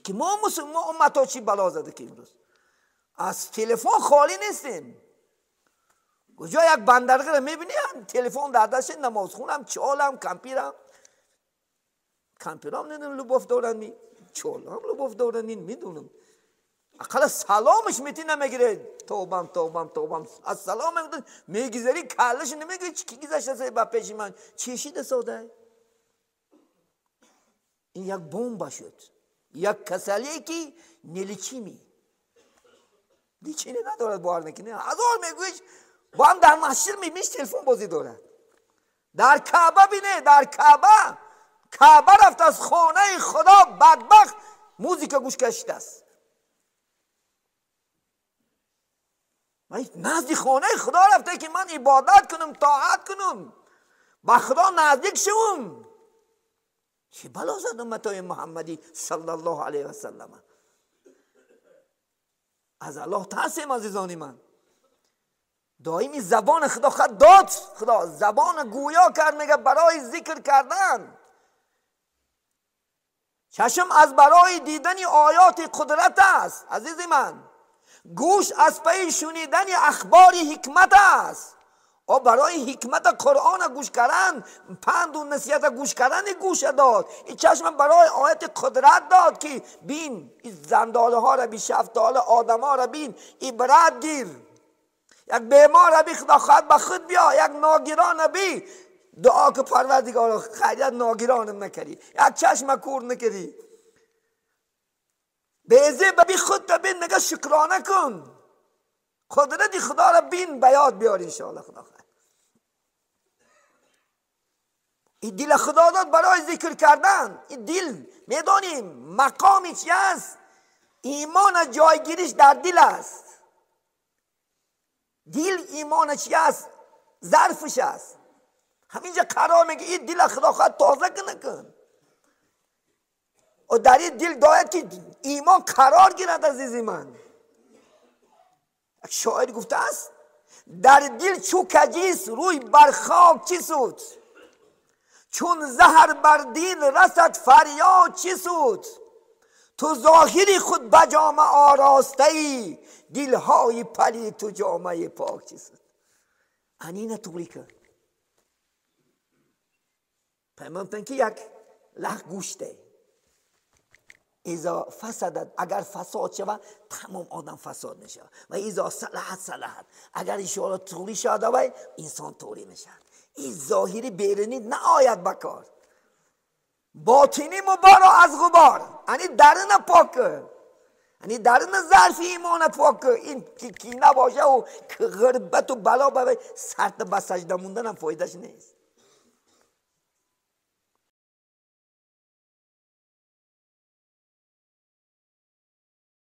که ما امت ها چی بلا زده که امروز از تلفن خالی نیستیم. کجا یک بندرگه رو میبینی تلفن در دست، نماز خونم، چالم، کمپیرم ندونم لباف دارن، چالم لباف دارن، میدونم اقلا سلامش میتی نمیگیره. توبم از سلام میگذاری کلش نمیگیره. چی گذشته با پیش من چیشیده ساده. این یک بمب شد، یک کسلیه که نیلیچیمی لیچینی ندارد باور نکنه. هزار میگویش با هم در مسجد میبینیش تلفن بازی دارد. در کعبه بینه، در کعبه رفت از خانه خدا بدبخت موزیک گوش کشیده است. من نزد خانه خدا رفته که من عبادت کنم، طاعت کنم، با خدا نزدیک شوم. چه بلا زد امتای محمدی صلی الله علیه و سلم. از الله ترسیم عزیزان من. دائمی زبان خدا خود داد، خدا زبان گویا کرد، میگه برای ذکر کردن. چشم از برای دیدن آیات قدرت است عزیز من. گوش از پی شنیدن اخبار حکمت است. او برای حکمت قرآن گوش کردن، پند و نصیحت گوش کردن گوش داد. این چشم برای آیت قدرت داد که بین این زنداله ها را بین، شفتال آدم ها را بین، عبرت گیر. یک بیمار را بی خدا خواهد به خود بیا، یک ناگیران را بی دعا که پروردگار خیلیت ناگیرانم نکردی، یک چشم کور نکردی، بیزه بی خود تا بین نگه شکرانه کن. قدرت خدا را بین به یاد بیار انشاءالله. خدا خیر. این دل خدا داد برای ذکر کردن. این دل میدانیم مقامی چی است؟ ایمان جایگیریش در دل است. دل ایمان چی است؟ ظرفش است. همینجا قرار میگه این دل خدا خواهد تازه کن و در این دل داید که ایمان قرار گیرد عزیزی من. یک شاعر گفته است در دل چو کجیست روی بر خاک چی سود، چون زهر بر دل رسد فریاد چی سود. تو ظاهری خود به جامه آراسته ای، دلهای پلید تو جامه پاک چی سود. انین طوری کرد پیمانتن که یک لح گوشته ایزا فسادت، اگر فساد شود تمام آدم فساد میشه و ایزا صلحت اگر ایشالا طوری شده و انسان طوری میشه. این ظاهری بیرونی نآید بکار، باطنی مبارا از غبار. یعنی درون پاک، یعنی درون ظرف ایمان پاک. این کی نباشه و غربت و بلا به سرت به سجده موندن هم فایدهش نیست.